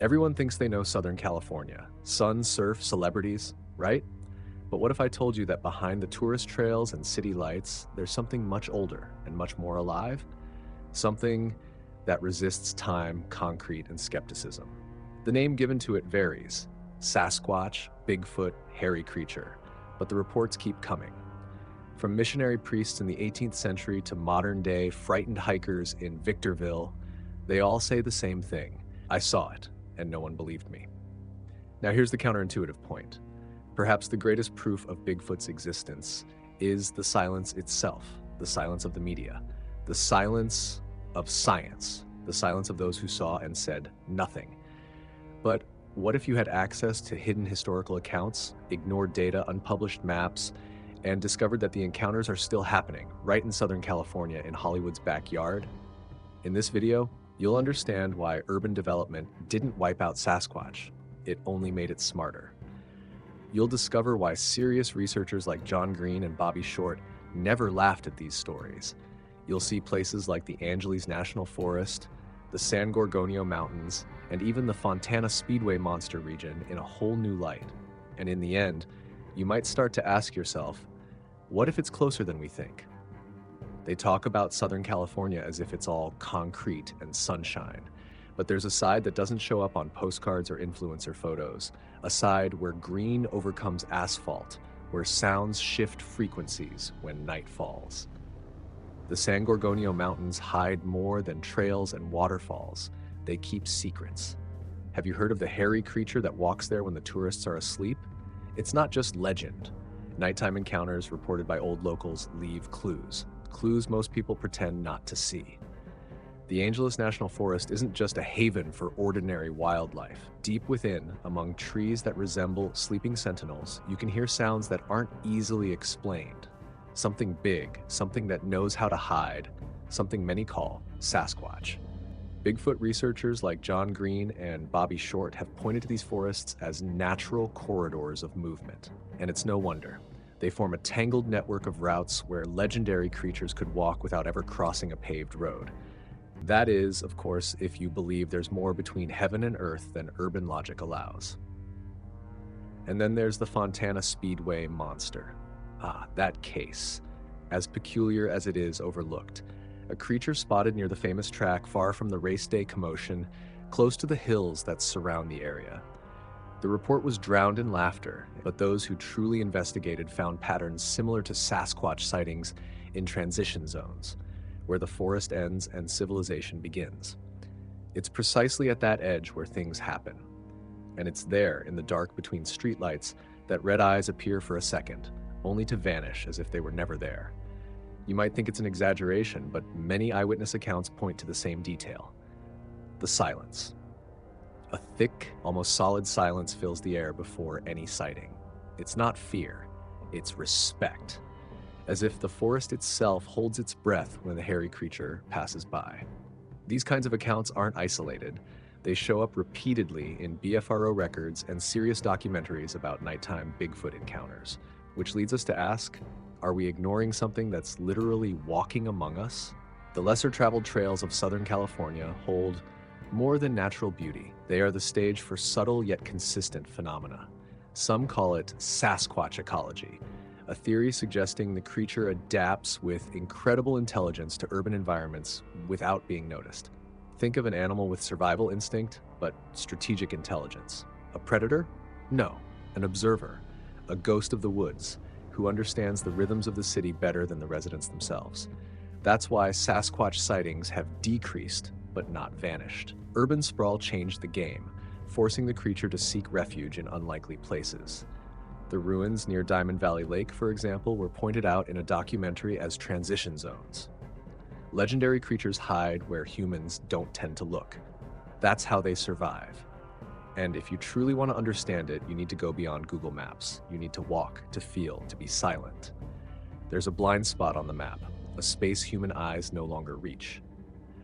Everyone thinks they know Southern California. Sun, surf, celebrities, right? But what if I told you that behind the tourist trails and city lights, there's something much older and much more alive? Something that resists time, concrete, and skepticism. The name given to it varies: Sasquatch, Bigfoot, hairy creature. But the reports keep coming. From missionary priests in the 18th century to modern-day frightened hikers in Victorville, they all say the same thing: I saw it, and no one believed me. Now here's the counterintuitive point. Perhaps the greatest proof of Bigfoot's existence is the silence itself, the silence of the media, the silence of science, the silence of those who saw and said nothing. But what if you had access to hidden historical accounts, ignored data, unpublished maps, and discovered that the encounters are still happening right in Southern California in Hollywood's backyard? In this video, you'll understand why urban development didn't wipe out Sasquatch. It only made it smarter. You'll discover why serious researchers like John Green and Bobby Short never laughed at these stories. You'll see places like the Angeles National Forest, the San Gorgonio Mountains, and even the Fontana Speedway Monster region in a whole new light. And in the end, you might start to ask yourself, what if it's closer than we think? They talk about Southern California as if it's all concrete and sunshine. But there's a side that doesn't show up on postcards or influencer photos, a side where green overcomes asphalt, where sounds shift frequencies when night falls. The San Gorgonio Mountains hide more than trails and waterfalls. They keep secrets. Have you heard of the hairy creature that walks there when the tourists are asleep? It's not just legend. Nighttime encounters reported by old locals leave clues. Clues most people pretend not to see. The Angeles National Forest isn't just a haven for ordinary wildlife. Deep within, among trees that resemble sleeping sentinels, you can hear sounds that aren't easily explained. Something big, something that knows how to hide, something many call Sasquatch. Bigfoot researchers like John Green and Bobby Short have pointed to these forests as natural corridors of movement. And it's no wonder. They form a tangled network of routes where legendary creatures could walk without ever crossing a paved road. That is, of course, if you believe there's more between heaven and earth than urban logic allows. And then there's the Fontana Speedway Monster. Ah, that case. As peculiar as it is overlooked. A creature spotted near the famous track far from the race day commotion, close to the hills that surround the area. The report was drowned in laughter, but those who truly investigated found patterns similar to Sasquatch sightings in transition zones, where the forest ends and civilization begins. It's precisely at that edge where things happen. And it's there, in the dark between streetlights, that red eyes appear for a second, only to vanish as if they were never there. You might think it's an exaggeration, but many eyewitness accounts point to the same detail: the silence. A thick, almost solid silence fills the air before any sighting. It's not fear, it's respect, as if the forest itself holds its breath when the hairy creature passes by. These kinds of accounts aren't isolated. They show up repeatedly in BFRO records and serious documentaries about nighttime Bigfoot encounters, which leads us to ask, are we ignoring something that's literally walking among us? The lesser-traveled trails of Southern California hold more than natural beauty. They are the stage for subtle yet consistent phenomena. Some call it Sasquatch ecology, a theory suggesting the creature adapts with incredible intelligence to urban environments without being noticed. Think of an animal with survival instinct, but strategic intelligence. A predator? No, an observer, a ghost of the woods, who understands the rhythms of the city better than the residents themselves. That's why Sasquatch sightings have decreased, but not vanished. Urban sprawl changed the game, forcing the creature to seek refuge in unlikely places. The ruins near Diamond Valley Lake, for example, were pointed out in a documentary as transition zones. Legendary creatures hide where humans don't tend to look. That's how they survive. And if you truly want to understand it, you need to go beyond Google Maps. You need to walk, to feel, to be silent. There's a blind spot on the map, a space human eyes no longer reach.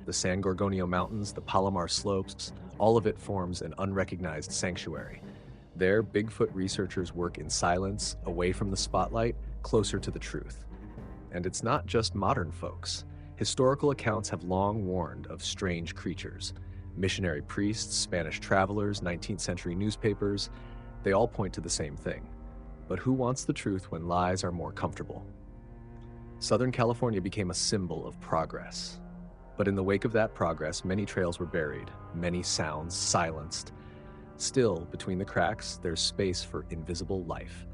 The San Gorgonio Mountains, the Palomar Slopes, all of it forms an unrecognized sanctuary. There, Bigfoot researchers work in silence, away from the spotlight, closer to the truth. And it's not just modern folks. Historical accounts have long warned of strange creatures. Missionary priests, Spanish travelers, 19th century newspapers, they all point to the same thing. But who wants the truth when lies are more comfortable? Southern California became a symbol of progress. But in the wake of that progress, many trails were buried, many sounds silenced. Still, between the cracks, there's space for invisible life.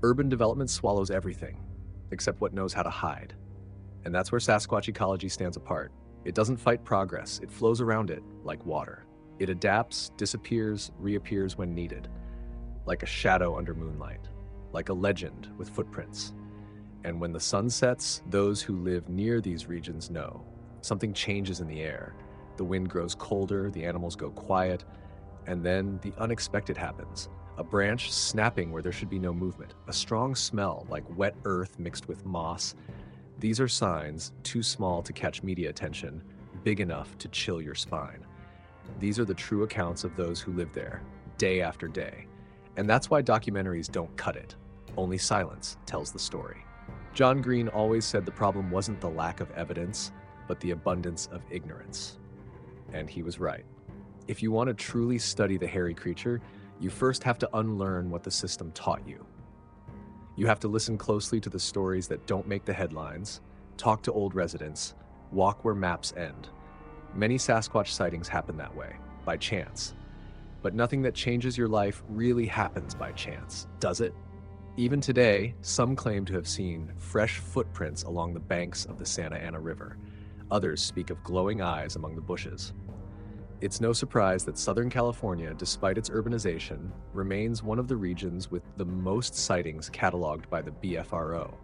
Urban development swallows everything, except what knows how to hide. And that's where Sasquatch ecology stands apart. It doesn't fight progress, it flows around it like water. It adapts, disappears, reappears when needed, like a shadow under moonlight, like a legend with footprints. And when the sun sets, those who live near these regions know. Something changes in the air. The wind grows colder, the animals go quiet, and then the unexpected happens. A branch snapping where there should be no movement. A strong smell like wet earth mixed with moss. These are signs too small to catch media attention, big enough to chill your spine. These are the true accounts of those who live there, day after day. And that's why documentaries don't cut it. Only silence tells the story. John Green always said the problem wasn't the lack of evidence, but the abundance of ignorance. And he was right. If you want to truly study the hairy creature, you first have to unlearn what the system taught you. You have to listen closely to the stories that don't make the headlines, talk to old residents, walk where maps end. Many Sasquatch sightings happen that way, by chance. But nothing that changes your life really happens by chance, does it? Even today, some claim to have seen fresh footprints along the banks of the Santa Ana River. Others speak of glowing eyes among the bushes. It's no surprise that Southern California, despite its urbanization, remains one of the regions with the most sightings cataloged by the BFRO.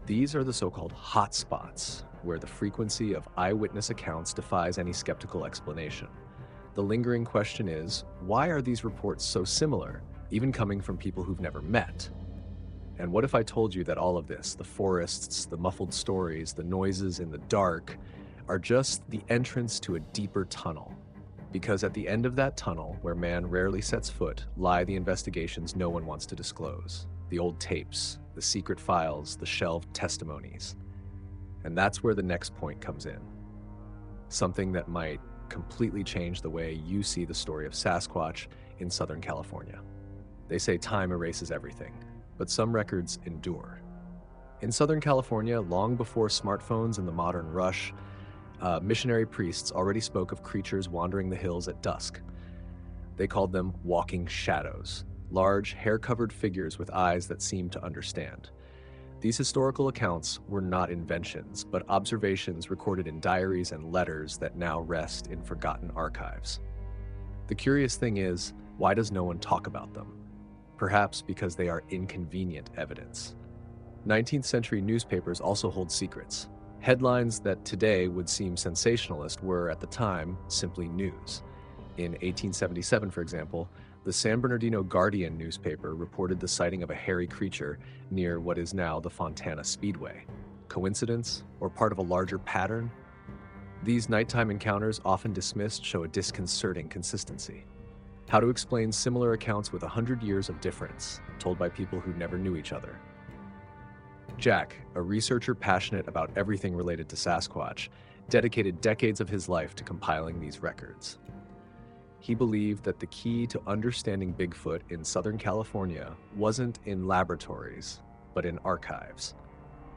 These are the so-called hot spots, where the frequency of eyewitness accounts defies any skeptical explanation. The lingering question is, why are these reports so similar, even coming from people who've never met? And what if I told you that all of this, the forests, the muffled stories, the noises in the dark, are just the entrance to a deeper tunnel? Because at the end of that tunnel, where man rarely sets foot, lie the investigations no one wants to disclose. The old tapes, the secret files, the shelved testimonies. And that's where the next point comes in. Something that might completely change the way you see the story of Sasquatch in Southern California. They say time erases everything, but some records endure. In Southern California, long before smartphones and the modern rush, missionary priests already spoke of creatures wandering the hills at dusk. They called them walking shadows, large, hair-covered figures with eyes that seemed to understand. These historical accounts were not inventions, but observations recorded in diaries and letters that now rest in forgotten archives. The curious thing is, why does no one talk about them? Perhaps because they are inconvenient evidence. 19th century newspapers also hold secrets. Headlines that today would seem sensationalist were, at the time, simply news. In 1877, for example, the San Bernardino Guardian newspaper reported the sighting of a hairy creature near what is now the Fontana Speedway. Coincidence, or part of a larger pattern? These nighttime encounters, often dismissed, show a disconcerting consistency. How to explain similar accounts with 100 years of difference, told by people who never knew each other? Jack, a researcher passionate about everything related to Sasquatch, dedicated decades of his life to compiling these records. He believed that the key to understanding Bigfoot in Southern California wasn't in laboratories, but in archives.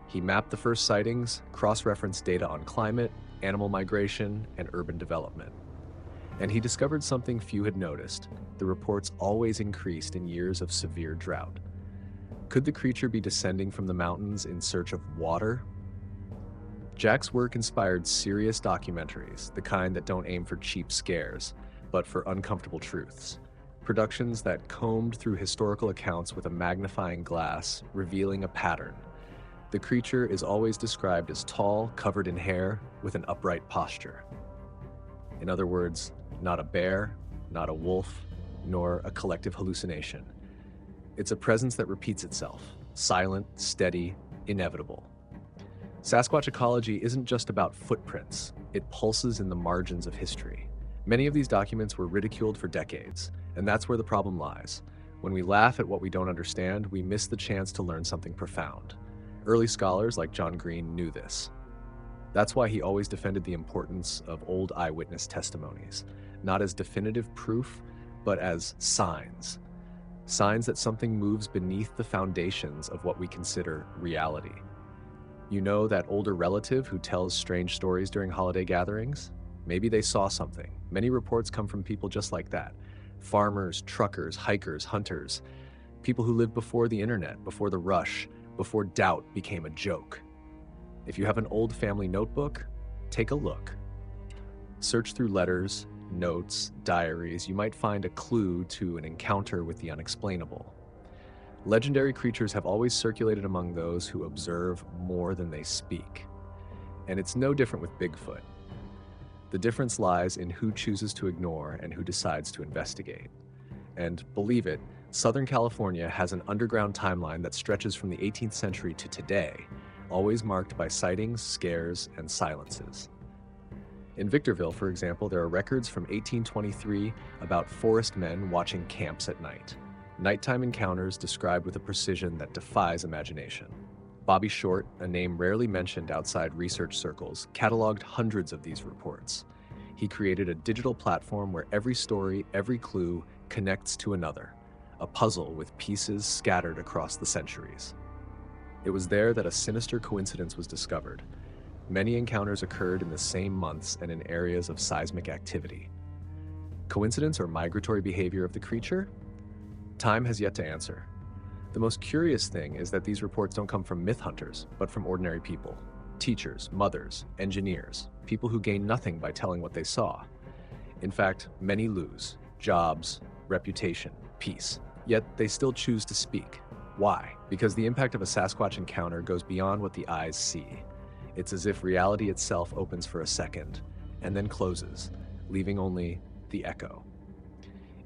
He mapped the first sightings, cross-referenced data on climate, animal migration, and urban development. And he discovered something few had noticed. The reports always increased in years of severe drought. Could the creature be descending from the mountains in search of water? Jack's work inspired serious documentaries, the kind that don't aim for cheap scares, but for uncomfortable truths. Productions that combed through historical accounts with a magnifying glass, revealing a pattern. The creature is always described as tall, covered in hair, with an upright posture. In other words, not a bear, not a wolf, nor a collective hallucination. It's a presence that repeats itself, silent, steady, inevitable. Sasquatch ecology isn't just about footprints, it pulses in the margins of history. Many of these documents were ridiculed for decades, and that's where the problem lies. When we laugh at what we don't understand, we miss the chance to learn something profound. Early scholars like John Green knew this. That's why he always defended the importance of old eyewitness testimonies, not as definitive proof, but as signs. Signs that something moves beneath the foundations of what we consider reality. You know that older relative who tells strange stories during holiday gatherings? Maybe they saw something. Many reports come from people just like that. Farmers, truckers, hikers, hunters. People who lived before the internet, before the rush, before doubt became a joke. If you have an old family notebook, take a look. Search through letters, notes, diaries. You might find a clue to an encounter with the unexplainable. Legendary creatures have always circulated among those who observe more than they speak. And it's no different with Bigfoot. The difference lies in who chooses to ignore and who decides to investigate. And believe it, Southern California has an underground timeline that stretches from the 18th century to today, always marked by sightings, scares, and silences. In Victorville, for example, there are records from 1823 about forest men watching camps at night. Nighttime encounters described with a precision that defies imagination. Bobby Short, a name rarely mentioned outside research circles, cataloged hundreds of these reports. He created a digital platform where every story, every clue connects to another, a puzzle with pieces scattered across the centuries. It was there that a sinister coincidence was discovered. Many encounters occurred in the same months and in areas of seismic activity. Coincidence or migratory behavior of the creature? Time has yet to answer. The most curious thing is that these reports don't come from myth hunters, but from ordinary people. Teachers, mothers, engineers, people who gain nothing by telling what they saw. In fact, many lose jobs, reputation, peace. Yet they still choose to speak. Why? Because the impact of a Sasquatch encounter goes beyond what the eyes see. It's as if reality itself opens for a second, and then closes, leaving only the echo.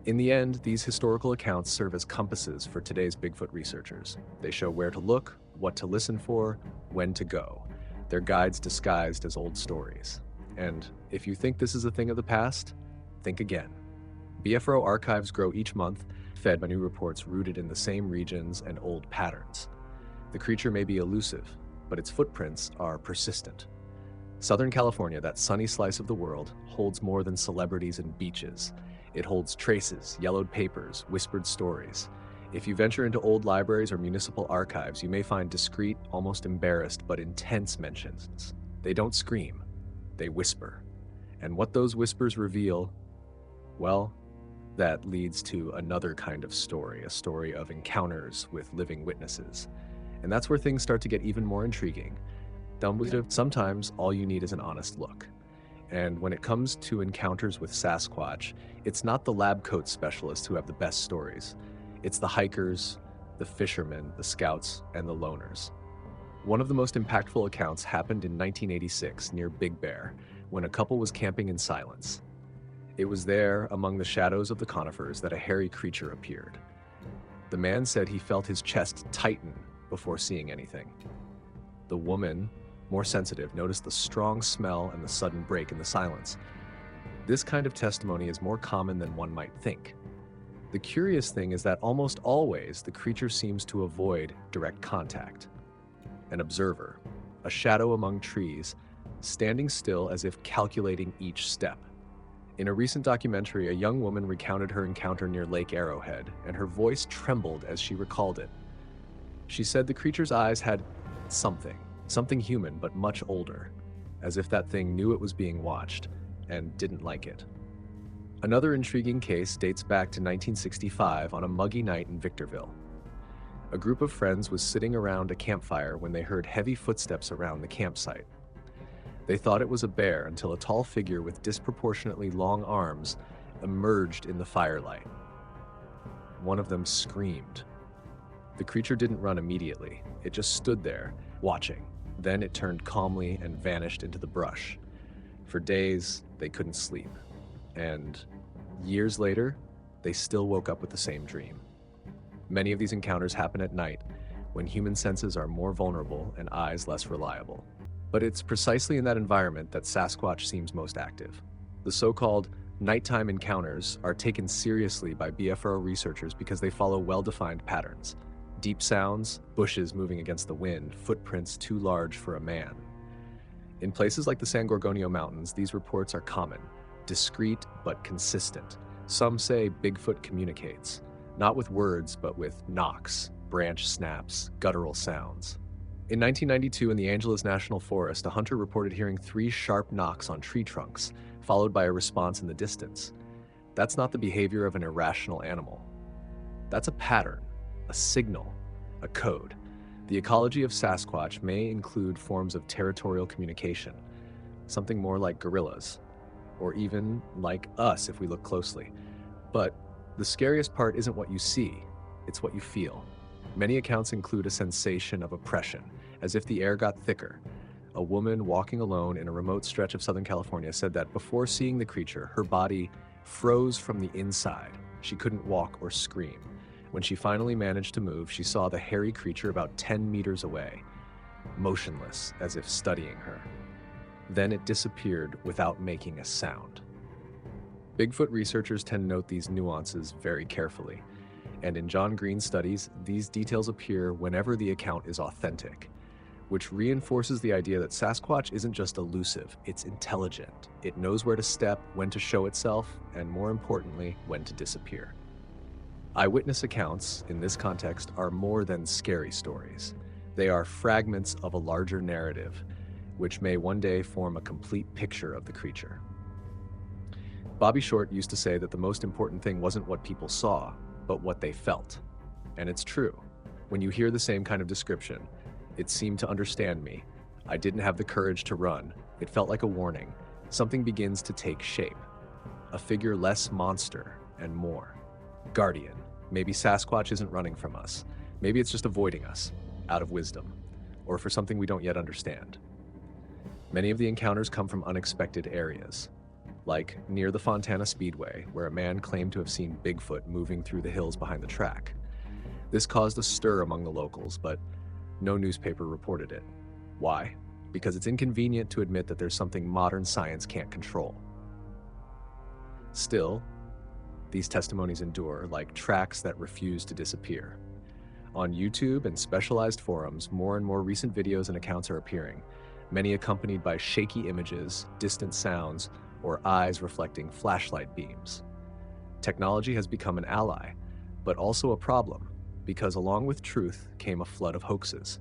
In the end, these historical accounts serve as compasses for today's Bigfoot researchers. They show where to look, what to listen for, when to go. They're guides disguised as old stories. And if you think this is a thing of the past, think again. BFRO archives grow each month, fed by new reports rooted in the same regions and old patterns. The creature may be elusive, but its footprints are persistent. Southern California, that sunny slice of the world, holds more than celebrities and beaches. It holds traces, yellowed papers, whispered stories. If you venture into old libraries or municipal archives, you may find discreet, almost embarrassed, but intense mentions. They don't scream, they whisper. And what those whispers reveal, well, that leads to another kind of story, a story of encounters with living witnesses. And that's where things start to get even more intriguing. Sometimes all you need is an honest look. And when it comes to encounters with Sasquatch, it's not the lab coat specialists who have the best stories. It's the hikers, the fishermen, the scouts, and the loners. One of the most impactful accounts happened in 1986 near Big Bear, when a couple was camping in silence. It was there, among the shadows of the conifers, that a hairy creature appeared. The man said he felt his chest tighten before seeing anything. The woman, more sensitive, noticed the strong smell and the sudden break in the silence. This kind of testimony is more common than one might think. The curious thing is that almost always the creature seems to avoid direct contact. An observer, a shadow among trees, standing still as if calculating each step. In a recent documentary, a young woman recounted her encounter near Lake Arrowhead, and her voice trembled as she recalled it. She said the creature's eyes had something human but much older, as if that thing knew it was being watched and didn't like it. Another intriguing case dates back to 1965 on a muggy night in Victorville. A group of friends was sitting around a campfire when they heard heavy footsteps around the campsite. They thought it was a bear until a tall figure with disproportionately long arms emerged in the firelight. One of them screamed. The creature didn't run immediately. It just stood there, watching. Then it turned calmly and vanished into the brush. For days, they couldn't sleep. And years later, they still woke up with the same dream. Many of these encounters happen at night, when human senses are more vulnerable and eyes less reliable. But it's precisely in that environment that Sasquatch seems most active. The so-called nighttime encounters are taken seriously by BFRO researchers because they follow well-defined patterns. Deep sounds, bushes moving against the wind, footprints too large for a man. In places like the San Gorgonio Mountains, these reports are common, discreet but consistent. Some say Bigfoot communicates, not with words but with knocks, branch snaps, guttural sounds. In 1992, in the Angeles National Forest, a hunter reported hearing 3 sharp knocks on tree trunks, followed by a response in the distance. That's not the behavior of an irrational animal. That's a pattern, a signal, a code. The ecology of Sasquatch may include forms of territorial communication, something more like gorillas, or even like us if we look closely. But the scariest part isn't what you see, it's what you feel. Many accounts include a sensation of oppression, as if the air got thicker. A woman walking alone in a remote stretch of Southern California said that before seeing the creature, her body froze from the inside. She couldn't walk or scream. When she finally managed to move, she saw the hairy creature about 10 meters away, motionless as if studying her. Then it disappeared without making a sound. Bigfoot researchers tend to note these nuances very carefully, and in John Green's studies, these details appear whenever the account is authentic, which reinforces the idea that Sasquatch isn't just elusive, it's intelligent. It knows where to step, when to show itself, and more importantly, when to disappear. Eyewitness accounts, in this context, are more than scary stories. They are fragments of a larger narrative, which may one day form a complete picture of the creature. Bobby Short used to say that the most important thing wasn't what people saw, but what they felt. And it's true. When you hear the same kind of description, it seemed to understand me. I didn't have the courage to run. It felt like a warning. Something begins to take shape. A figure less monster and more guardian. Maybe Sasquatch isn't running from us. Maybe it's just avoiding us, out of wisdom, or for something we don't yet understand. Many of the encounters come from unexpected areas, like near the Fontana Speedway, where a man claimed to have seen Bigfoot moving through the hills behind the track. This caused a stir among the locals, but no newspaper reported it. Why? Because it's inconvenient to admit that there's something modern science can't control. Still, these testimonies endure like tracks that refuse to disappear. On YouTube and specialized forums, more and more recent videos and accounts are appearing, many accompanied by shaky images, distant sounds, or eyes reflecting flashlight beams. Technology has become an ally, but also a problem, because along with truth came a flood of hoaxes.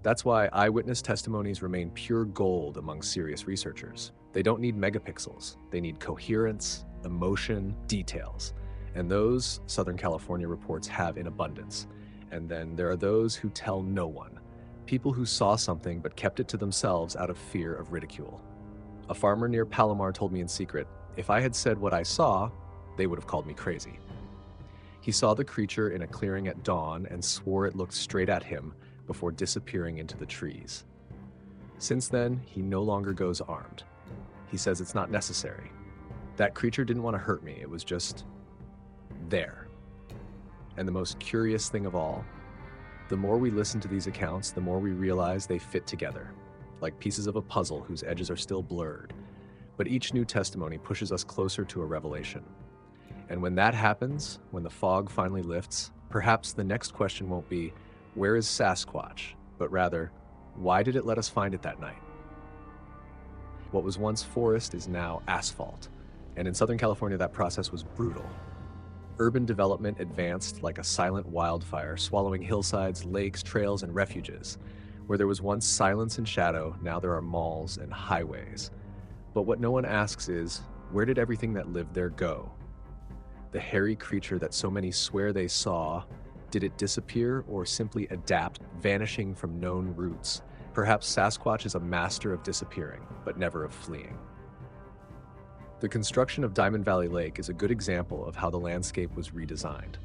That's why eyewitness testimonies remain pure gold among serious researchers. They don't need megapixels, they need coherence, emotion, details. And those Southern California reports have in abundance. And then there are those who tell no one, people who saw something but kept it to themselves out of fear of ridicule. A farmer near Palomar told me in secret, if I had said what I saw, they would have called me crazy. He saw the creature in a clearing at dawn and swore it looked straight at him before disappearing into the trees. Since then, he no longer goes armed. He says it's not necessary. That creature didn't want to hurt me, it was just there. And the most curious thing of all, the more we listen to these accounts, the more we realize they fit together, like pieces of a puzzle whose edges are still blurred. But each new testimony pushes us closer to a revelation. And when that happens, when the fog finally lifts, perhaps the next question won't be, where is Sasquatch? But rather, why did it let us find it that night? What was once forest is now asphalt. And in Southern California, that process was brutal. Urban development advanced like a silent wildfire, swallowing hillsides, lakes, trails, and refuges. Where there was once silence and shadow, now there are malls and highways. But what no one asks is, where did everything that lived there go? The hairy creature that so many swear they saw, did it disappear or simply adapt, vanishing from known routes? Perhaps Sasquatch is a master of disappearing, but never of fleeing. The construction of Diamond Valley Lake is a good example of how the landscape was redesigned.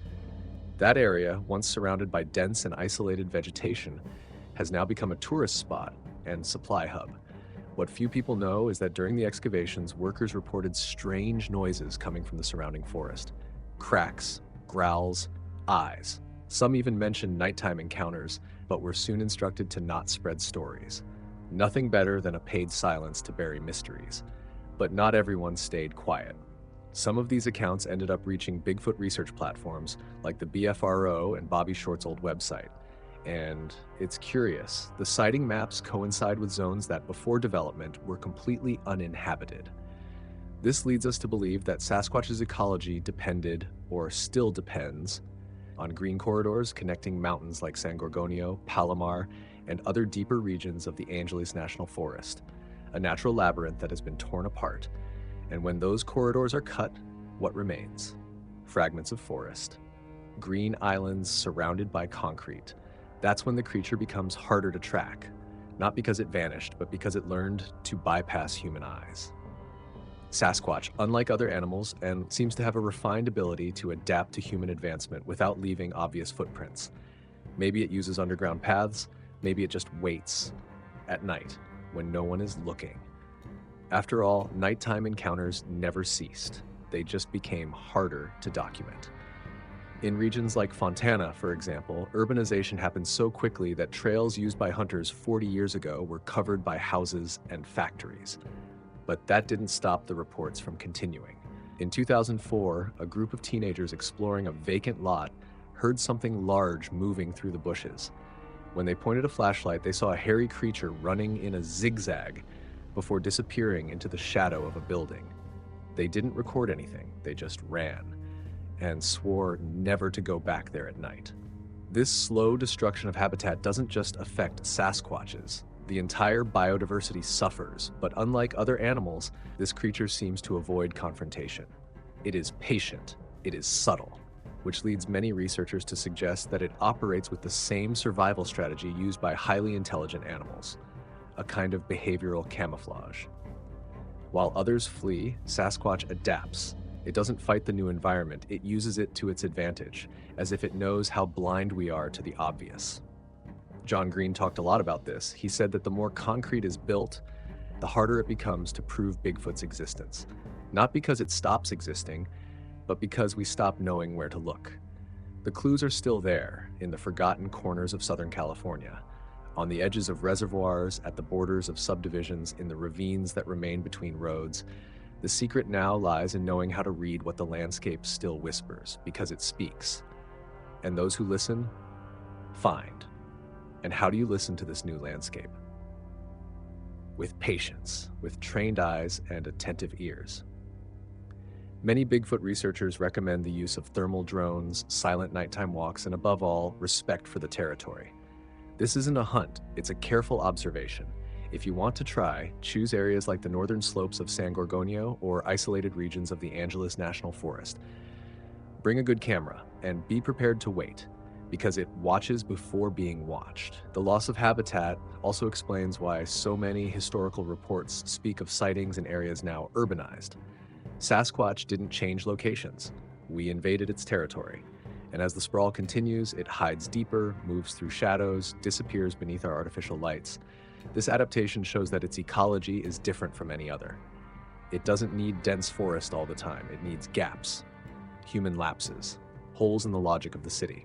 That area, once surrounded by dense and isolated vegetation, has now become a tourist spot and supply hub. What few people know is that during the excavations, workers reported strange noises coming from the surrounding forest. Cracks, growls, eyes. Some even mentioned nighttime encounters, but were soon instructed to not spread stories. Nothing better than a paid silence to bury mysteries. But not everyone stayed quiet. Some of these accounts ended up reaching Bigfoot research platforms like the BFRO and Bobby Short's old website. And it's curious, the sighting maps coincide with zones that before development were completely uninhabited. This leads us to believe that Sasquatch's ecology depended, or still depends, on green corridors connecting mountains like San Gorgonio, Palomar, and other deeper regions of the Angeles National Forest, a natural labyrinth that has been torn apart. And when those corridors are cut, what remains? Fragments of forest, green islands surrounded by concrete. That's when the creature becomes harder to track, not because it vanished, but because it learned to bypass human eyes. Sasquatch, unlike other animals, and seems to have a refined ability to adapt to human advancement without leaving obvious footprints. Maybe it uses underground paths, maybe it just waits at night when no one is looking. After all, nighttime encounters never ceased. They just became harder to document. In regions like Fontana, for example, urbanization happened so quickly that trails used by hunters 40 years ago were covered by houses and factories. But that didn't stop the reports from continuing. In 2004, a group of teenagers exploring a vacant lot heard something large moving through the bushes. When they pointed a flashlight, they saw a hairy creature running in a zigzag before disappearing into the shadow of a building. They didn't record anything, they just ran, and swore never to go back there at night. This slow destruction of habitat doesn't just affect Sasquatches. The entire biodiversity suffers, but unlike other animals, this creature seems to avoid confrontation. It is patient, it is subtle, which leads many researchers to suggest that it operates with the same survival strategy used by highly intelligent animals, a kind of behavioral camouflage. While others flee, Sasquatch adapts. It doesn't fight the new environment, it uses it to its advantage, as if it knows how blind we are to the obvious. John Green talked a lot about this. He said that the more concrete is built, the harder it becomes to prove Bigfoot's existence. Not because it stops existing, but because we stop knowing where to look. The clues are still there, in the forgotten corners of Southern California, on the edges of reservoirs, at the borders of subdivisions, in the ravines that remain between roads. The secret now lies in knowing how to read what the landscape still whispers, because it speaks. And those who listen, find. And how do you listen to this new landscape? With patience, with trained eyes and attentive ears. Many Bigfoot researchers recommend the use of thermal drones, silent nighttime walks, and above all, respect for the territory. This isn't a hunt, it's a careful observation. If you want to try, choose areas like the northern slopes of San Gorgonio or isolated regions of the Angeles National Forest. Bring a good camera and be prepared to wait, because it watches before being watched. The loss of habitat also explains why so many historical reports speak of sightings in areas now urbanized. Sasquatch didn't change locations. We invaded its territory. And as the sprawl continues, it hides deeper, moves through shadows, disappears beneath our artificial lights. This adaptation shows that its ecology is different from any other. It doesn't need dense forest all the time. It needs gaps, human lapses, holes in the logic of the city.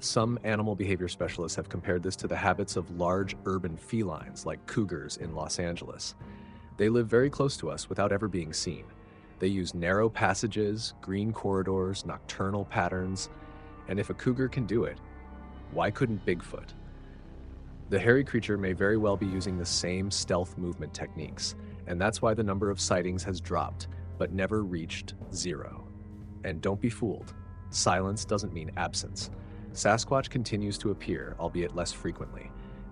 Some animal behavior specialists have compared this to the habits of large urban felines like cougars in Los Angeles. They live very close to us without ever being seen. They use narrow passages, green corridors, nocturnal patterns, and if a cougar can do it, why couldn't Bigfoot? The hairy creature may very well be using the same stealth movement techniques, and that's why the number of sightings has dropped, but never reached zero. And don't be fooled. Silence doesn't mean absence. Sasquatch continues to appear, albeit less frequently.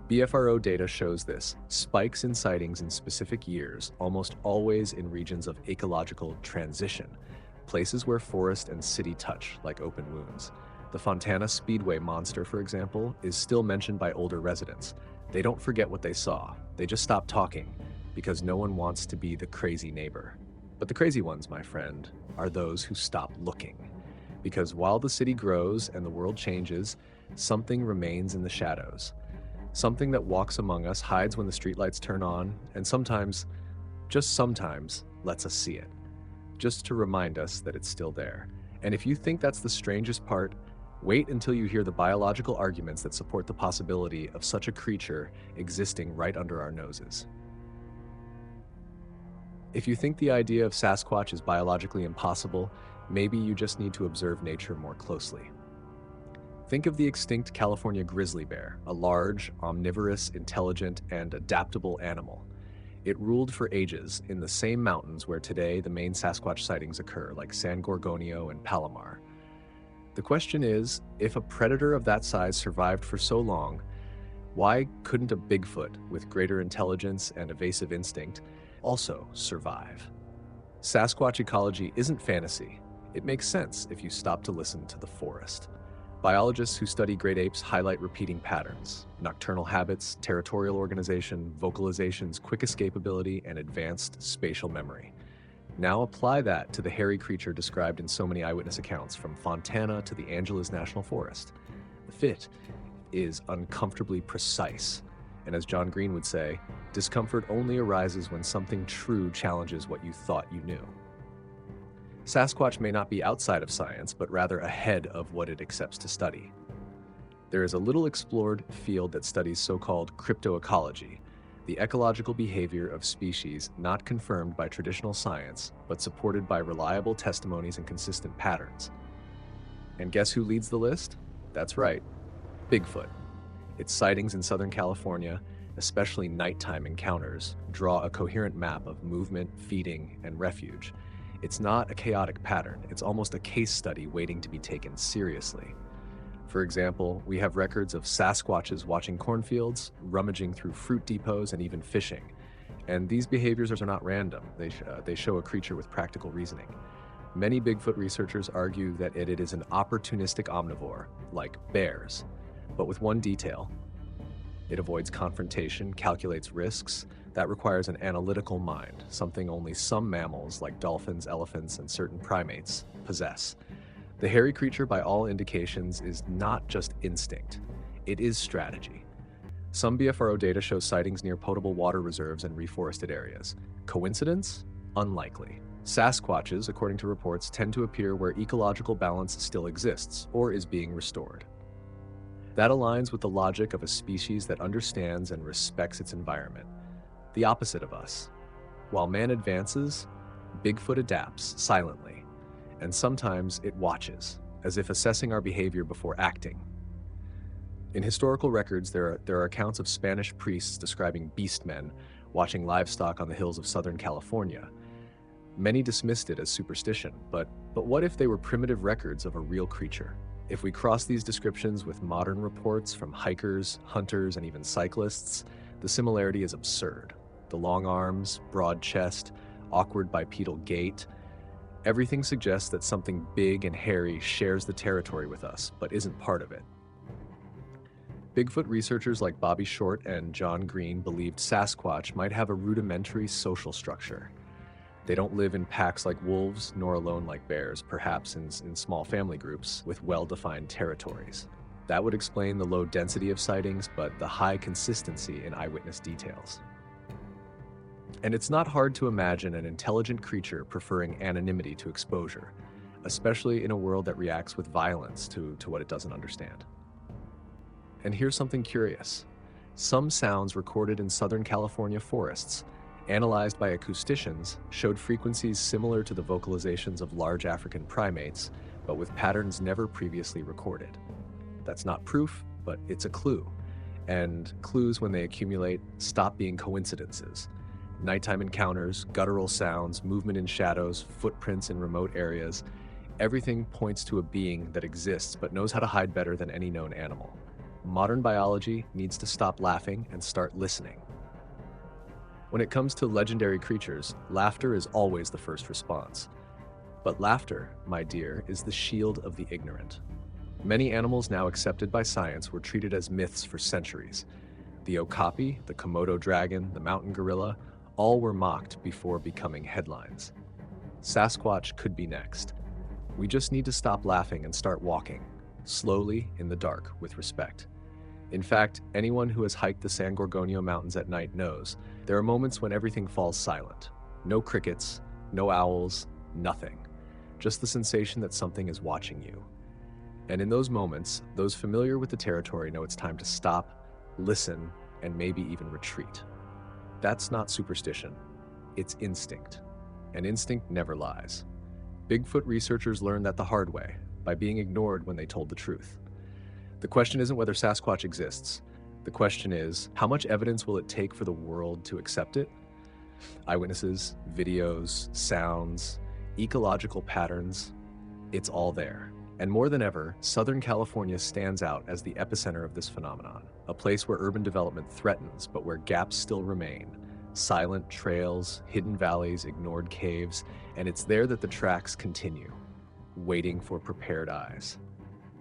BFRO data shows this. Spikes in sightings in specific years, almost always in regions of ecological transition, places where forest and city touch like open wounds. The Fontana Speedway Monster, for example, is still mentioned by older residents. They don't forget what they saw. They just stop talking because no one wants to be the crazy neighbor. But the crazy ones, my friend, are those who stop looking. Because while the city grows and the world changes, something remains in the shadows. Something that walks among us, hides when the streetlights turn on, and sometimes, just sometimes, lets us see it. Just to remind us that it's still there. And if you think that's the strangest part, wait until you hear the biological arguments that support the possibility of such a creature existing right under our noses. If you think the idea of Sasquatch is biologically impossible, maybe you just need to observe nature more closely. Think of the extinct California grizzly bear, a large, omnivorous, intelligent, and adaptable animal. It ruled for ages in the same mountains where today the main Sasquatch sightings occur, like San Gorgonio and Palomar. The question is, if a predator of that size survived for so long, why couldn't a Bigfoot with greater intelligence and evasive instinct also survive? Sasquatch ecology isn't fantasy. It makes sense if you stop to listen to the forest. Biologists who study great apes highlight repeating patterns: nocturnal habits, territorial organization, vocalizations, quick escapability, and advanced spatial memory. Now apply that to the hairy creature described in so many eyewitness accounts, from Fontana to the Angeles National Forest. The fit is uncomfortably precise, and as John Green would say, discomfort only arises when something true challenges what you thought you knew. Sasquatch may not be outside of science, but rather ahead of what it accepts to study. There is a little explored field that studies so-called cryptoecology, the ecological behavior of species not confirmed by traditional science, but supported by reliable testimonies and consistent patterns. And guess who leads the list? That's right, Bigfoot. Its sightings in Southern California, especially nighttime encounters, draw a coherent map of movement, feeding, and refuge. It's not a chaotic pattern, it's almost a case study waiting to be taken seriously. For example, we have records of Sasquatches watching cornfields, rummaging through fruit depots, and even fishing. And these behaviors are not random, they show a creature with practical reasoning. Many Bigfoot researchers argue that it is an opportunistic omnivore, like bears, but with one detail: it avoids confrontation, calculates risks. That requires an analytical mind, something only some mammals like dolphins, elephants, and certain primates possess. The hairy creature, by all indications, is not just instinct, it is strategy. Some BFRO data shows sightings near potable water reserves and reforested areas. Coincidence? Unlikely. Sasquatches, according to reports, tend to appear where ecological balance still exists or is being restored. That aligns with the logic of a species that understands and respects its environment. The opposite of us. While man advances, Bigfoot adapts silently, and sometimes it watches, as if assessing our behavior before acting. In historical records, there are accounts of Spanish priests describing beastmen watching livestock on the hills of Southern California. Many dismissed it as superstition, but what if they were primitive records of a real creature? If we cross these descriptions with modern reports from hikers, hunters, and even cyclists, the similarity is absurd. The long arms, broad chest, awkward bipedal gait. Everything suggests that something big and hairy shares the territory with us, but isn't part of it. Bigfoot researchers like Bobby Short and John Green believed Sasquatch might have a rudimentary social structure. They don't live in packs like wolves, nor alone like bears, perhaps in small family groups with well-defined territories. That would explain the low density of sightings, but the high consistency in eyewitness details. And it's not hard to imagine an intelligent creature preferring anonymity to exposure, especially in a world that reacts with violence to what it doesn't understand. And here's something curious. Some sounds recorded in Southern California forests, analyzed by acousticians, showed frequencies similar to the vocalizations of large African primates, but with patterns never previously recorded. That's not proof, but it's a clue. And clues, when they accumulate, stop being coincidences. Nighttime encounters, guttural sounds, movement in shadows, footprints in remote areas, everything points to a being that exists but knows how to hide better than any known animal. Modern biology needs to stop laughing and start listening. When it comes to legendary creatures, laughter is always the first response. But laughter, my dear, is the shield of the ignorant. Many animals now accepted by science were treated as myths for centuries. The okapi, the Komodo dragon, the mountain gorilla, all were mocked before becoming headlines. Sasquatch could be next. We just need to stop laughing and start walking, slowly in the dark with respect. In fact, anyone who has hiked the San Gorgonio Mountains at night knows there are moments when everything falls silent. No crickets, no owls, nothing. Just the sensation that something is watching you. And in those moments, those familiar with the territory know it's time to stop, listen, and maybe even retreat. That's not superstition. It's instinct. And instinct never lies. Bigfoot researchers learned that the hard way, by being ignored when they told the truth. The question isn't whether Sasquatch exists. The question is, how much evidence will it take for the world to accept it? Eyewitnesses, videos, sounds, ecological patterns, it's all there. And more than ever, Southern California stands out as the epicenter of this phenomenon, a place where urban development threatens, but where gaps still remain. Silent trails, hidden valleys, ignored caves, and it's there that the tracks continue, waiting for prepared eyes.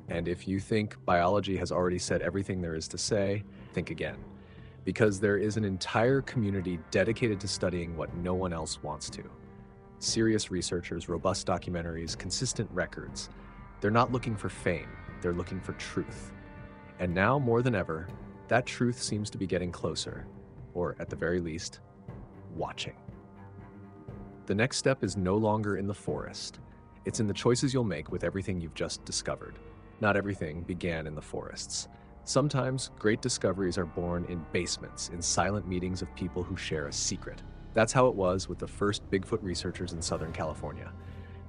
And if you think biology has already said everything there is to say, think again. Because there is an entire community dedicated to studying what no one else wants to. Serious researchers, robust documentaries, consistent records. They're not looking for fame, they're looking for truth. And now, more than ever, that truth seems to be getting closer, or at the very least, watching. The next step is no longer in the forest. It's in the choices you'll make with everything you've just discovered. Not everything began in the forests. Sometimes great discoveries are born in basements, in silent meetings of people who share a secret. That's how it was with the first Bigfoot researchers in Southern California.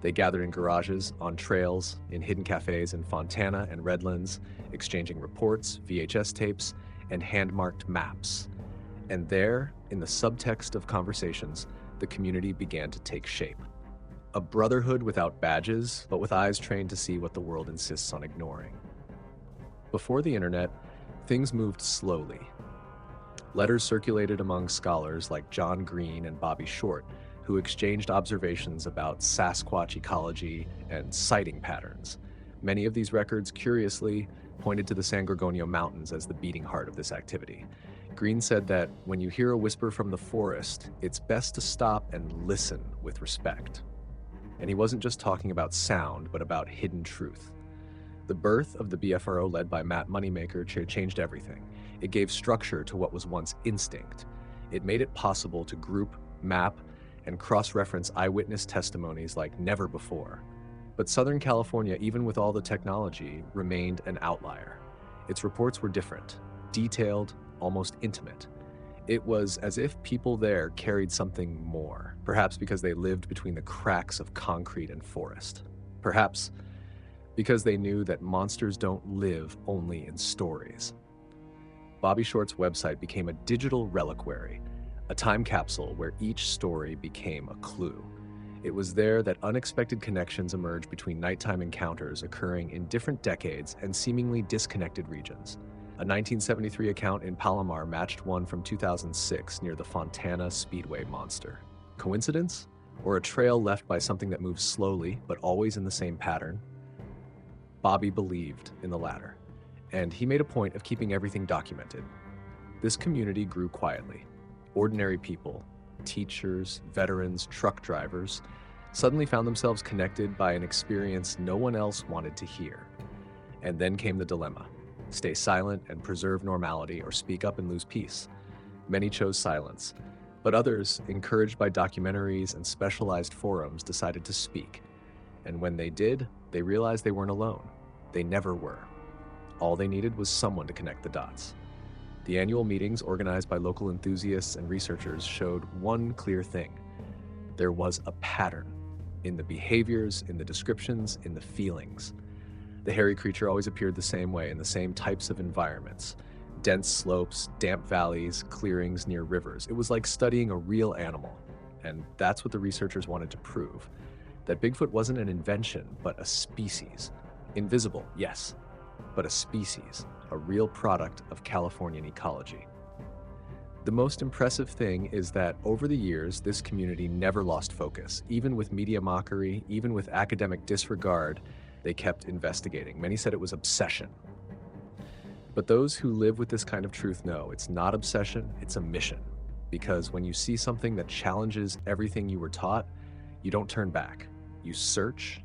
They gathered in garages, on trails, in hidden cafes in Fontana and Redlands, exchanging reports, VHS tapes, and hand-marked maps. And there, in the subtext of conversations, the community began to take shape. A brotherhood without badges, but with eyes trained to see what the world insists on ignoring. Before the internet, things moved slowly. Letters circulated among scholars like John Green and Bobby Short, who exchanged observations about Sasquatch ecology and sighting patterns. Many of these records, curiously, pointed to the San Gorgonio Mountains as the beating heart of this activity. Green said that when you hear a whisper from the forest, it's best to stop and listen with respect. And he wasn't just talking about sound, but about hidden truth. The birth of the BFRO, led by Matt Moneymaker, changed everything. It gave structure to what was once instinct. It made it possible to group, map, and cross-reference eyewitness testimonies like never before. But Southern California, even with all the technology, remained an outlier. Its reports were different, detailed, almost intimate. It was as if people there carried something more, perhaps because they lived between the cracks of concrete and forest. Perhaps because they knew that monsters don't live only in stories. Bobby Short's website became a digital reliquary, a time capsule where each story became a clue. It was there that unexpected connections emerged between nighttime encounters occurring in different decades and seemingly disconnected regions. A 1973 account in Palomar matched one from 2006 near the Fontana Speedway Monster. Coincidence? Or a trail left by something that moves slowly, but always in the same pattern? Bobby believed in the latter, and he made a point of keeping everything documented. This community grew quietly. Ordinary people, teachers, veterans, truck drivers, suddenly found themselves connected by an experience no one else wanted to hear. And then came the dilemma: stay silent and preserve normality, or speak up and lose peace. Many chose silence, but others, encouraged by documentaries and specialized forums, decided to speak. And when they did, they realized they weren't alone. They never were. All they needed was someone to connect the dots. The annual meetings, organized by local enthusiasts and researchers, showed one clear thing. There was a pattern in the behaviors, in the descriptions, in the feelings. The hairy creature always appeared the same way in the same types of environments: dense slopes, damp valleys, clearings near rivers. It was like studying a real animal. And that's what the researchers wanted to prove: that Bigfoot wasn't an invention, but a species. Invisible, yes, but a species, a real product of Californian ecology. The most impressive thing is that over the years, this community never lost focus. Even with media mockery, even with academic disregard, they kept investigating. Many said it was obsession. But those who live with this kind of truth know it's not obsession, it's a mission. Because when you see something that challenges everything you were taught, you don't turn back. You search,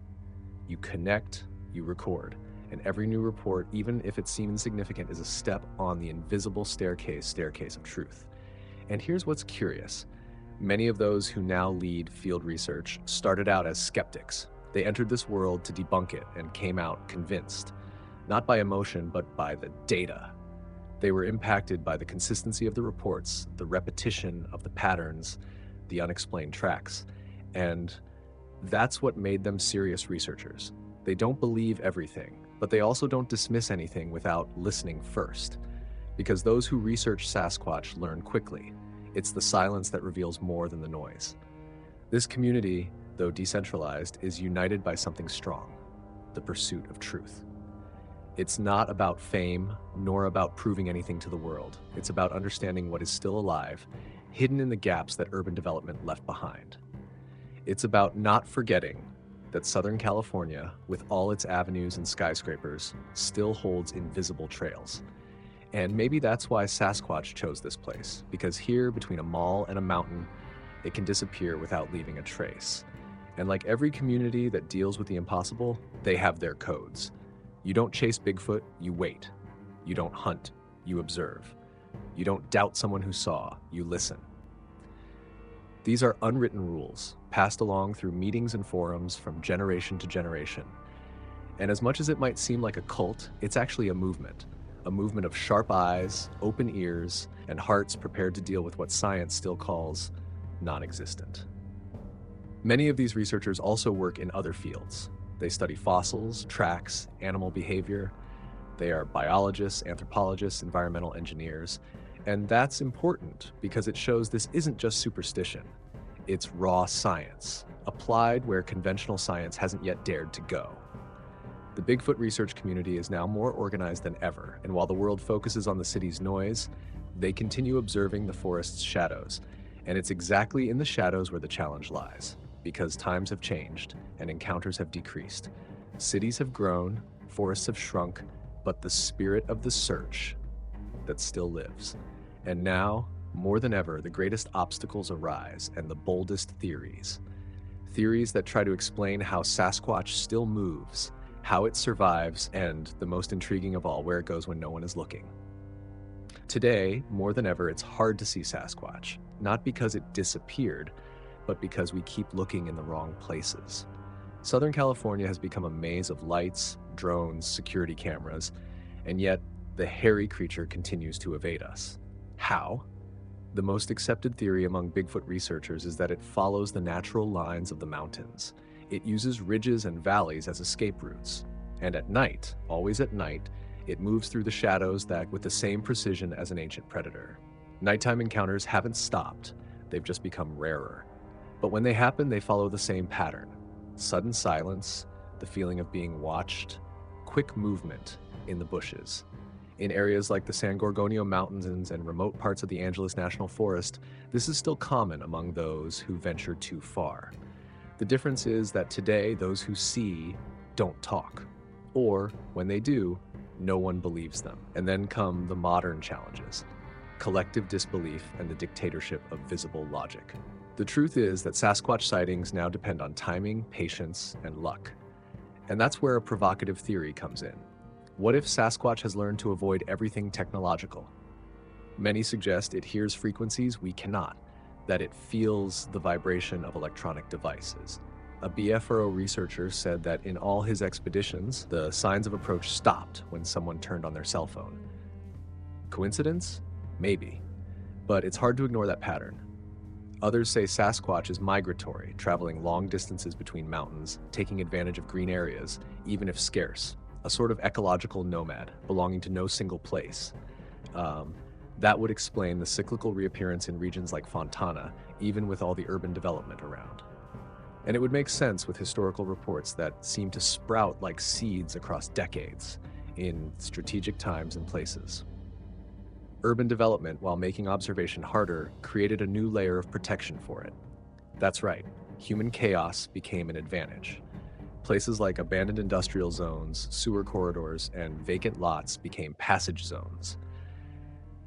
you connect, you record. And every new report, even if it seems insignificant, is a step on the invisible staircase of truth. And here's what's curious. Many of those who now lead field research started out as skeptics. They entered this world to debunk it and came out convinced, not by emotion, but by the data. They were impacted by the consistency of the reports, the repetition of the patterns, the unexplained tracks. And that's what made them serious researchers. They don't believe everything, but they also don't dismiss anything without listening first. Because those who research Sasquatch learn quickly. It's the silence that reveals more than the noise. This community, though decentralized, is united by something strong: the pursuit of truth. It's not about fame, nor about proving anything to the world. It's about understanding what is still alive, hidden in the gaps that urban development left behind. It's about not forgetting that Southern California, with all its avenues and skyscrapers, still holds invisible trails. And maybe that's why Sasquatch chose this place, because here, between a mall and a mountain, it can disappear without leaving a trace. And like every community that deals with the impossible, they have their codes. You don't chase Bigfoot, you wait. You don't hunt, you observe. You don't doubt someone who saw, you listen. These are unwritten rules, passed along through meetings and forums from generation to generation. And as much as it might seem like a cult, it's actually a movement of sharp eyes, open ears, and hearts prepared to deal with what science still calls non-existent. Many of these researchers also work in other fields. They study fossils, tracks, animal behavior. They are biologists, anthropologists, environmental engineers. And that's important because it shows this isn't just superstition. It's raw science, applied where conventional science hasn't yet dared to go. The Bigfoot research community is now more organized than ever, and while the world focuses on the city's noise, they continue observing the forest's shadows. And it's exactly in the shadows where the challenge lies, because times have changed and encounters have decreased. Cities have grown, forests have shrunk, but the spirit of the search that still lives. And now, more than ever, the greatest obstacles arise and the boldest theories. Theories that try to explain how Sasquatch still moves, how it survives, and, the most intriguing of all, where it goes when no one is looking. Today, more than ever, it's hard to see Sasquatch, not because it disappeared, but because we keep looking in the wrong places. Southern California has become a maze of lights, drones, security cameras, and yet the hairy creature continues to evade us. How? The most accepted theory among Bigfoot researchers is that it follows the natural lines of the mountains. It uses ridges and valleys as escape routes. And at night, always at night, it moves through the shadows with the same precision as an ancient predator. Nighttime encounters haven't stopped, they've just become rarer. But when they happen, they follow the same pattern: sudden silence, the feeling of being watched, quick movement in the bushes. In areas like the San Gorgonio Mountains and remote parts of the Angeles National Forest, this is still common among those who venture too far. The difference is that today, those who see don't talk. Or, when they do, no one believes them. And then come the modern challenges: collective disbelief and the dictatorship of visible logic. The truth is that Sasquatch sightings now depend on timing, patience, and luck. And that's where a provocative theory comes in. What if Sasquatch has learned to avoid everything technological? Many suggest it hears frequencies we cannot, that it feels the vibration of electronic devices. A BFRO researcher said that in all his expeditions, the signs of approach stopped when someone turned on their cell phone. Coincidence? Maybe. But it's hard to ignore that pattern. Others say Sasquatch is migratory, traveling long distances between mountains, taking advantage of green areas, even if scarce. A sort of ecological nomad, belonging to no single place. That would explain the cyclical reappearance in regions like Fontana, even with all the urban development around. And it would make sense with historical reports that seem to sprout like seeds across decades, in strategic times and places. Urban development, while making observation harder, created a new layer of protection for it. That's right, human chaos became an advantage. Places like abandoned industrial zones, sewer corridors, and vacant lots became passage zones.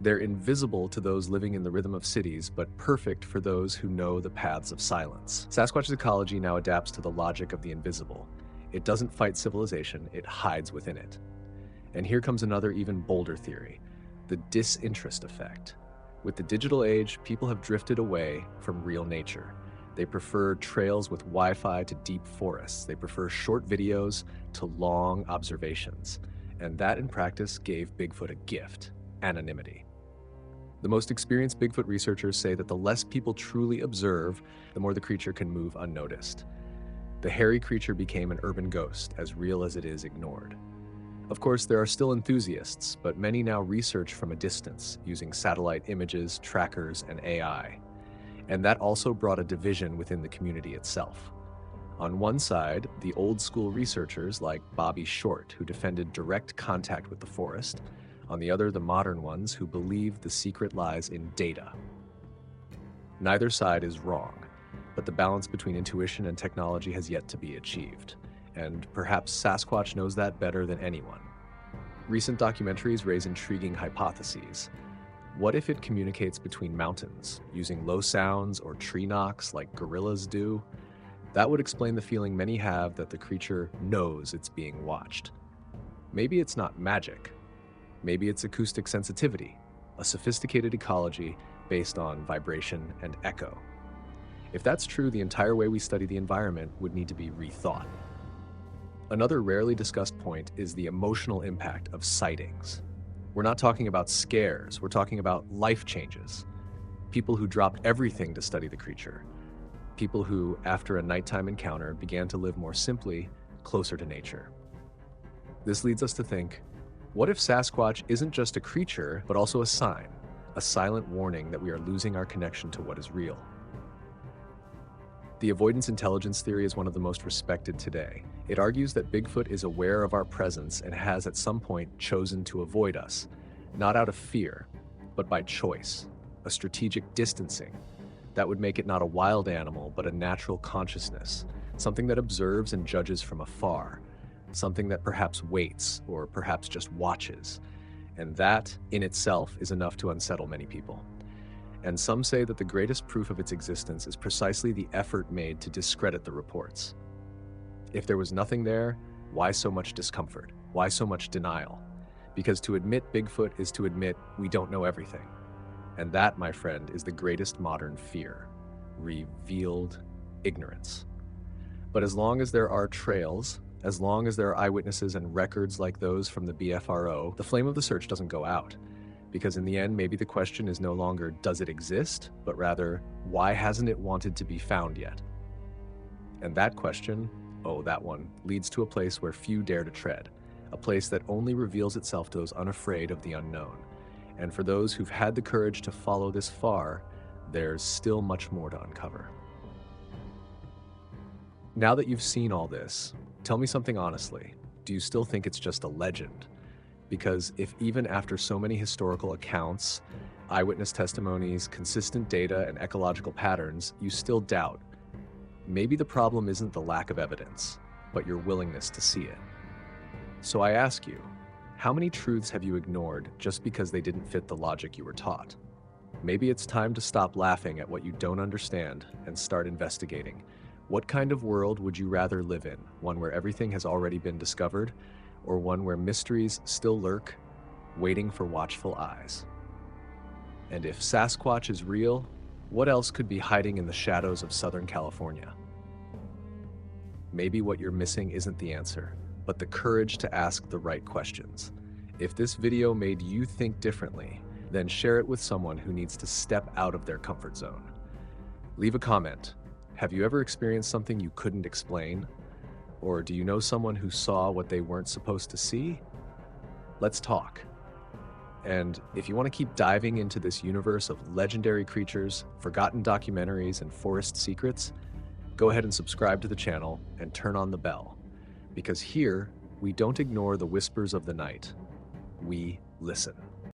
They're invisible to those living in the rhythm of cities, but perfect for those who know the paths of silence. Sasquatch's ecology now adapts to the logic of the invisible. It doesn't fight civilization, it hides within it. And here comes another even bolder theory: the disinterest effect. With the digital age, people have drifted away from real nature. They prefer trails with Wi-Fi to deep forests. They prefer short videos to long observations. And that, in practice, gave Bigfoot a gift: anonymity. The most experienced Bigfoot researchers say that the less people truly observe, the more the creature can move unnoticed. The hairy creature became an urban ghost, as real as it is ignored. Of course, there are still enthusiasts, but many now research from a distance using satellite images, trackers, and AI. And that also brought a division within the community itself. On one side, the old school researchers like Bobby Short, who defended direct contact with the forest. On the other, the modern ones who believe the secret lies in data. Neither side is wrong, but the balance between intuition and technology has yet to be achieved. And perhaps Sasquatch knows that better than anyone. Recent documentaries raise intriguing hypotheses. What if it communicates between mountains, using low sounds or tree knocks like gorillas do? That would explain the feeling many have that the creature knows it's being watched. Maybe it's not magic. Maybe it's acoustic sensitivity, a sophisticated ecology based on vibration and echo. If that's true, the entire way we study the environment would need to be rethought. Another rarely discussed point is the emotional impact of sightings. We're not talking about scares, we're talking about life changes. People who dropped everything to study the creature. People who, after a nighttime encounter, began to live more simply, closer to nature. This leads us to think, what if Sasquatch isn't just a creature, but also a sign, a silent warning that we are losing our connection to what is real? The avoidance intelligence theory is one of the most respected today. It argues that Bigfoot is aware of our presence and has at some point chosen to avoid us, not out of fear, but by choice, a strategic distancing. That would make it not a wild animal, but a natural consciousness, something that observes and judges from afar, something that perhaps waits or perhaps just watches. And that, in itself, is enough to unsettle many people. And some say that the greatest proof of its existence is precisely the effort made to discredit the reports. If there was nothing there, why so much discomfort? Why so much denial? Because to admit Bigfoot is to admit we don't know everything. And that, my friend, is the greatest modern fear: revealed ignorance. But as long as there are trails, as long as there are eyewitnesses and records like those from the BFRO, the flame of the search doesn't go out. Because in the end, maybe the question is no longer, does it exist? But rather, why hasn't it wanted to be found yet? And that question, that one, leads to a place where few dare to tread, a place that only reveals itself to those unafraid of the unknown. And for those who've had the courage to follow this far, there's still much more to uncover. Now that you've seen all this, tell me something honestly. Do you still think it's just a legend? Because if even after so many historical accounts, eyewitness testimonies, consistent data, and ecological patterns, you still doubt, maybe the problem isn't the lack of evidence, but your willingness to see it. So I ask you, how many truths have you ignored just because they didn't fit the logic you were taught? Maybe it's time to stop laughing at what you don't understand and start investigating. What kind of world would you rather live in? One where everything has already been discovered, or one where mysteries still lurk, waiting for watchful eyes? And if Sasquatch is real, what else could be hiding in the shadows of Southern California? Maybe what you're missing isn't the answer, but the courage to ask the right questions. If this video made you think differently, then share it with someone who needs to step out of their comfort zone. Leave a comment. Have you ever experienced something you couldn't explain? Or do you know someone who saw what they weren't supposed to see? Let's talk. And if you want to keep diving into this universe of legendary creatures, forgotten documentaries, and forest secrets, go ahead and subscribe to the channel and turn on the bell. Because here, we don't ignore the whispers of the night. We listen.